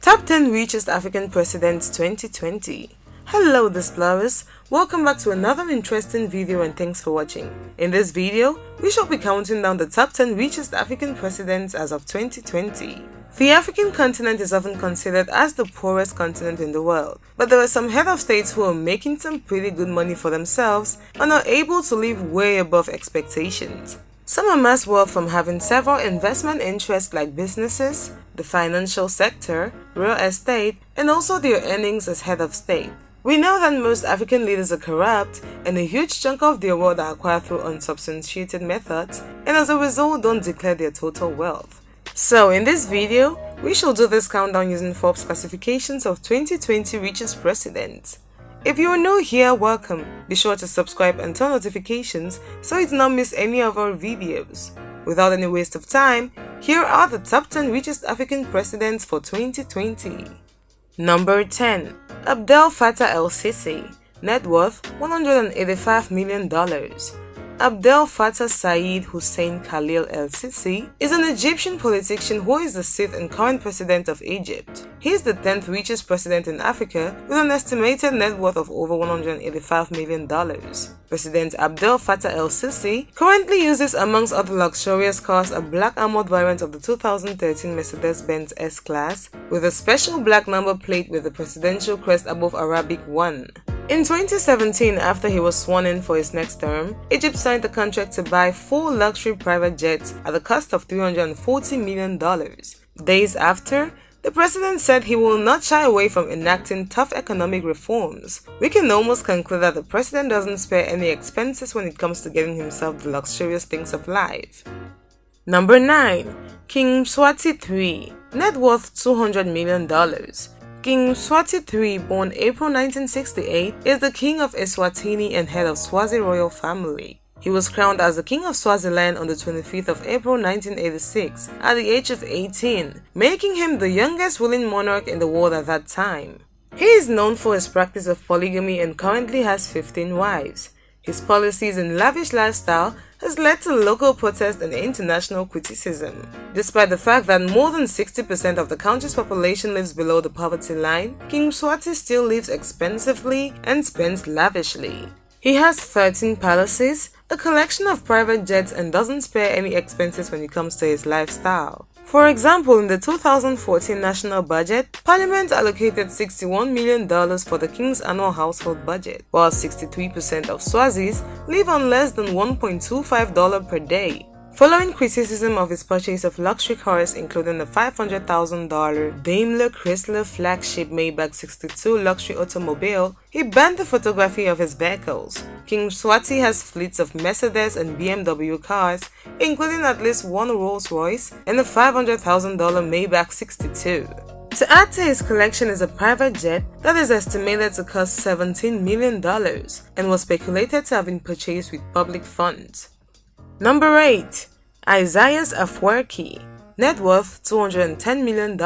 Top 10 Richest African Presidents 2020. Hello Displowers, welcome back to another interesting video and thanks for watching. In this video, we shall be counting down the top 10 richest African presidents as of 2020. The African continent is often considered as the poorest continent in the world, but there are some head of states who are making some pretty good money for themselves and are able to live way above expectations. Some amass wealth from having several investment interests like businesses, the financial sector, real estate, and also their earnings as head of state. We know that most African leaders are corrupt, and a huge chunk of their wealth are acquired through unsubstantiated methods, and as a result don't declare their total wealth. So in this video, we shall do this countdown using Forbes classifications of 2020 richest presidents. If you are new here, welcome. Be sure to subscribe and turn notifications so you do not miss any of our videos. Without any waste of time, here are the top 10 richest African presidents for 2020. Number 10. Abdel Fattah el-Sisi. Net worth $185 million. Abdel Fattah Saeed Hussein Khalil el-Sisi is an Egyptian politician who is the 6th and current president of Egypt. He is the 10th richest president in Africa with an estimated net worth of over $185 million. President Abdel Fattah el-Sisi currently uses, amongst other luxurious cars, a black armored variant of the 2013 Mercedes-Benz S-Class with a special black number plate with the presidential crest above Arabic 1. In 2017, after he was sworn in for his next term, Egypt signed a contract to buy 4 luxury private jets at the cost of $340 million. Days after, the president said he will not shy away from enacting tough economic reforms. We can almost conclude that the president doesn't spare any expenses when it comes to getting himself the luxurious things of life. Number 9. King Mswati III. Net worth $200 million. King Mswati III, born April 1968, is the king of Eswatini and head of Swazi royal family. He was crowned as the King of Swaziland on the 25th of April 1986 at the age of 18, making him the youngest ruling monarch in the world at that time. He is known for his practice of polygamy and currently has 15 wives. His policies and lavish lifestyle has led to local protests and international criticism. Despite the fact that more than 60% of the country's population lives below the poverty line, King Mswati still lives expensively and spends lavishly. He has 13 palaces, a collection of private jets, and doesn't spare any expenses when it comes to his lifestyle. For example, in the 2014 national budget, Parliament allocated $61 million for the king's annual household budget, while 63% of Swazis live on less than $1.25 per day. Following criticism of his purchase of luxury cars, including the $500,000 Daimler Chrysler flagship Maybach 62 luxury automobile, he banned the photography of his vehicles. King Mswati has fleets of Mercedes and BMW cars, including at least one Rolls-Royce and a $500,000 Maybach 62. To add to his collection is a private jet that is estimated to cost $17 million and was speculated to have been purchased with public funds. Number 8. Isaias Afwerki. Net worth $210 million.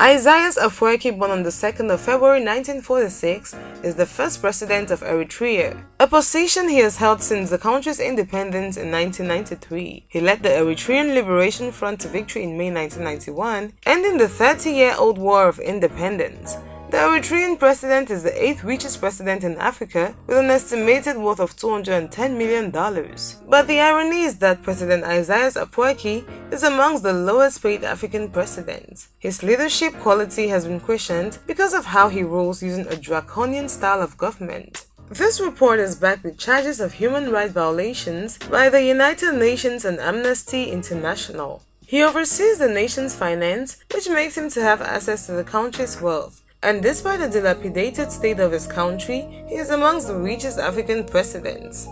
Isaias Afwerki, born on the 2nd of February 1946, is the first president of Eritrea, a position he has held since the country's independence in 1993. He led the Eritrean Liberation Front to victory in May 1991, ending the 30-year-old War of Independence. The Eritrean president is the 8th richest president in Africa with an estimated worth of $210 million. But the irony is that President Isaias Afwerki is amongst the lowest paid African presidents. His leadership quality has been questioned because of how he rules using a draconian style of government. This report is backed with charges of human rights violations by the United Nations and Amnesty International. He oversees the nation's finance, which makes him to have access to the country's wealth. And despite the dilapidated state of his country, he is amongst the richest African presidents.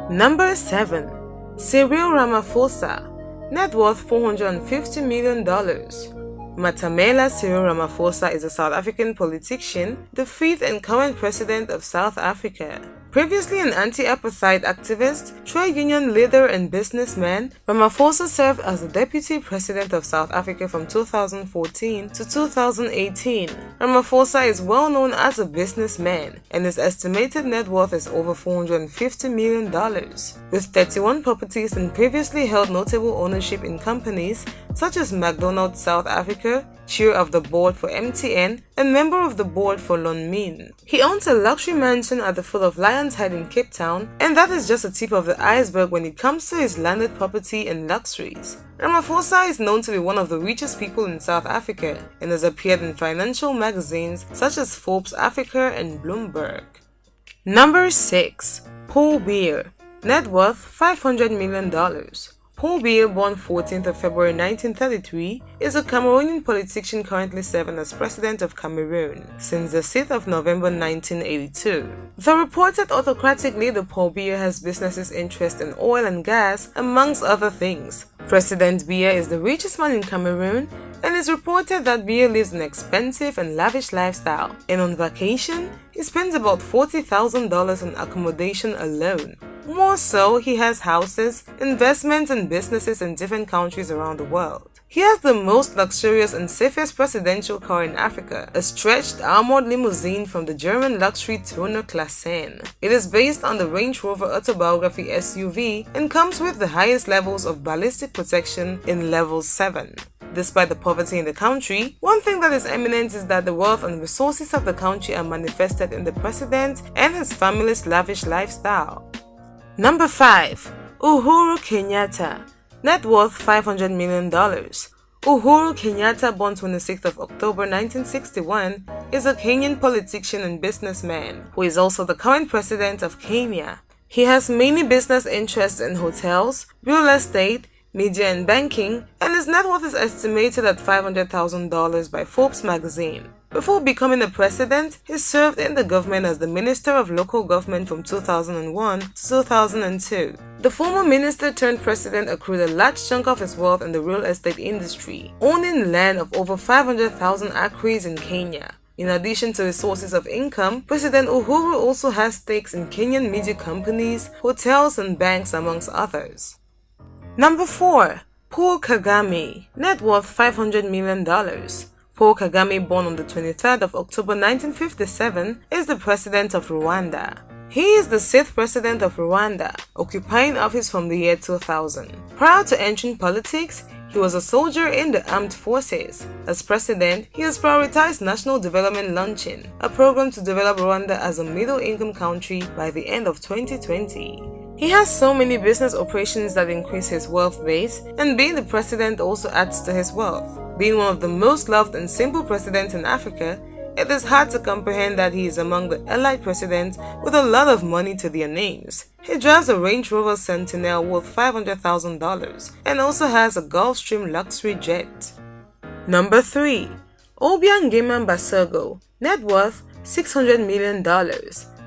Number 7. Cyril Ramaphosa. Net worth $450 million. Matamela Cyril Ramaphosa is a South African politician, the 5th and current president of South Africa. Previously an anti-apartheid activist, trade union leader and businessman, Ramaphosa served as the deputy president of South Africa from 2014 to 2018. Ramaphosa is well known as a businessman, and his estimated net worth is over $450 million. With 31 properties and previously held notable ownership in companies such as McDonald's South Africa, chair of the board for MTN, and member of the board for Lonmin. He owns a luxury mansion at the foot of Lion's Head in Cape Town, and that is just the tip of the iceberg when it comes to his landed property and luxuries. Ramaphosa is known to be one of the richest people in South Africa and has appeared in financial magazines such as Forbes Africa and Bloomberg. Number 6. Paul Biya. Net worth $500 million. Paul Biya, born 14th of February 1933, is a Cameroonian politician currently serving as President of Cameroon since the 6th of November 1982. The reported autocratic leader Paul Biya has businesses interest in oil and gas, amongst other things. President Biya is the richest man in Cameroon, and it's reported that Biya lives an expensive and lavish lifestyle, and on vacation, he spends about $40,000 on accommodation alone. More so, he has houses, investments and businesses in different countries around the world. He has the most luxurious and safest presidential car in Africa, a stretched armored limousine from the German luxury Toner Klassen. It is based on the Range Rover Autobiography SUV and comes with the highest levels of ballistic protection in level 7. Despite the poverty in the country, one thing that is eminent is that the wealth and resources of the country are manifested in the president and his family's lavish lifestyle. Number 5. Uhuru Kenyatta. Net worth $500 million. Uhuru Kenyatta, born 26th of October 1961, is a Kenyan politician and businessman who is also the current president of Kenya. He has many business interests in hotels, real estate, media and banking, and his net worth is estimated at $500,000 by Forbes magazine. Before becoming a president, he served in the government as the Minister of Local Government from 2001 to 2002. The former minister turned president accrued a large chunk of his wealth in the real estate industry, owning land of over 500,000 acres in Kenya. In addition to his sources of income, President Uhuru also has stakes in Kenyan media companies, hotels and banks amongst others. Number 4. Paul Kagame. Net worth $500 million. Paul Kagame, born on the 23rd of October 1957, is the president of Rwanda. He is the 6th president of Rwanda, occupying office from the year 2000. Prior to entering politics, he was a soldier in the armed forces. As president, he has prioritized National Development Launching, a program to develop Rwanda as a middle-income country by the end of 2020. He has so many business operations that increase his wealth base, and being the president also adds to his wealth. Being one of the most loved and simple presidents in Africa, it is hard to comprehend that he is among the elite presidents with a lot of money to their names. He drives a Range Rover Sentinel worth $500,000 and also has a Gulfstream luxury jet. Number 3. Obiang Basogo. Net worth $600 million.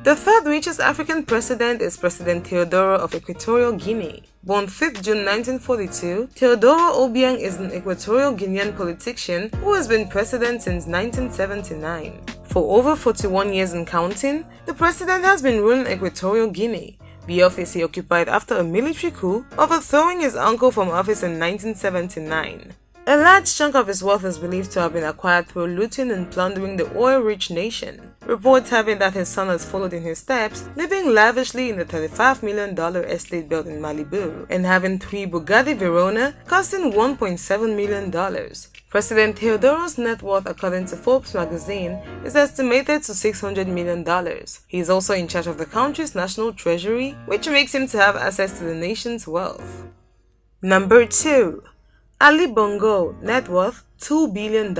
The third richest African president is President Teodoro of Equatorial Guinea. Born 5th June 1942, Teodoro Obiang is an Equatorial Guinean politician who has been president since 1979. For over 41 years and counting, the president has been ruling Equatorial Guinea, the office he occupied after a military coup, overthrowing his uncle from office in 1979. A large chunk of his wealth is believed to have been acquired through looting and plundering the oil-rich nation. Reports having that his son has followed in his steps, living lavishly in the $35 million estate built in Malibu, and having 3 Bugatti Verona costing $1.7 million. President Teodoro's net worth, according to Forbes magazine, is estimated to $600 million. He is also in charge of the country's national treasury, which makes him to have access to the nation's wealth. Number 2. Ali Bongo. Net worth $2 billion.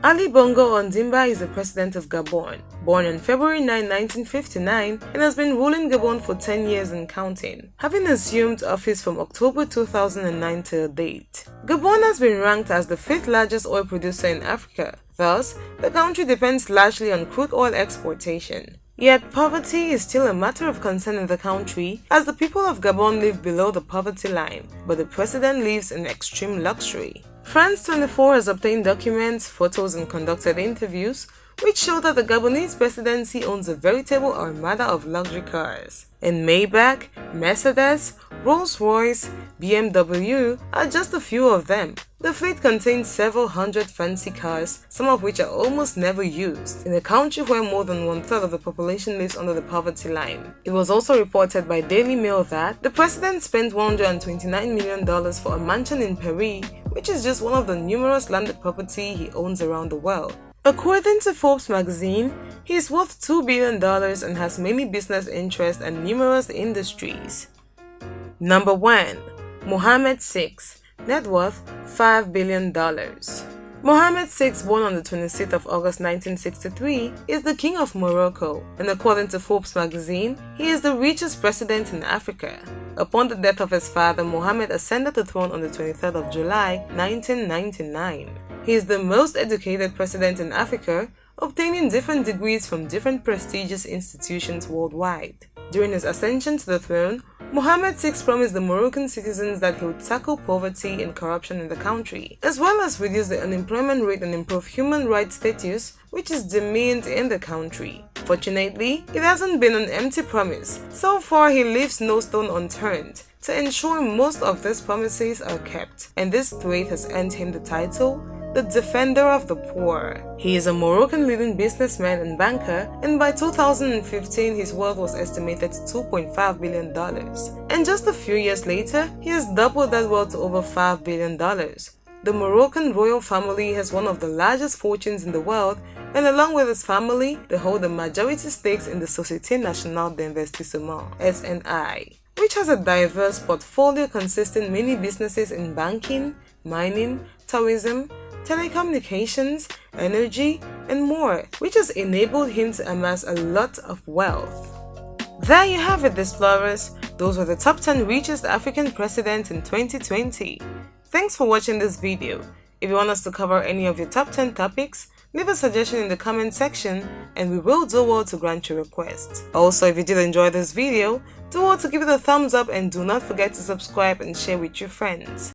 Ali Bongo Ondimba is the president of Gabon, born on February 9, 1959, and has been ruling Gabon for 10 years and counting, having assumed office from October 2009 till date. Gabon has been ranked as the 5th largest oil producer in Africa. Thus, the country depends largely on crude oil exportation. Yet, poverty is still a matter of concern in the country, as the people of Gabon live below the poverty line, but the president lives in extreme luxury. France 24 has obtained documents, photos and conducted interviews which show that the Gabonese presidency owns a veritable armada of luxury cars. And Maybach, Mercedes, Rolls-Royce, BMW are just a few of them. The fleet contains several hundred fancy cars, some of which are almost never used, in a country where more than one-third of the population lives under the poverty line. It was also reported by Daily Mail that the president spent $129 million for a mansion in Paris, which is just one of the numerous landed property he owns around the world. According to Forbes magazine, he is worth $2 billion and has many business interests and numerous industries. Number 1. Mohammed VI. Net worth $5 billion. Mohammed VI, born on the 26th of August 1963, is the King of Morocco, and according to Forbes magazine, he is the richest president in Africa. Upon the death of his father, Mohammed ascended the throne on the 23rd of July 1999. He is the most educated president in Africa, obtaining different degrees from different prestigious institutions worldwide. During his ascension to the throne, Mohammed VI promised the Moroccan citizens that he would tackle poverty and corruption in the country, as well as reduce the unemployment rate and improve human rights status, which is demeaned in the country. Fortunately, it hasn't been an empty promise. So far, he leaves no stone unturned to ensure most of these promises are kept, and this trait has earned him the title the Defender of the Poor. He is a Moroccan leading businessman and banker, and by 2015 his wealth was estimated to $2.5 billion. And just a few years later, he has doubled that wealth to over $5 billion. The Moroccan royal family has one of the largest fortunes in the world, and along with his family, they hold the majority stakes in the Société Nationale d'Investissement (SNI), which has a diverse portfolio consisting mainly businesses in banking, mining, tourism, telecommunications, energy, and more, which has enabled him to amass a lot of wealth. There you have it, explorers. Those were the top 10 richest African presidents in 2020. Thanks for watching this video. If you want us to cover any of your top 10 topics, leave a suggestion in the comment section and we will do well to grant your request. Also, if you did enjoy this video, do well to give it a thumbs up and do not forget to subscribe and share with your friends.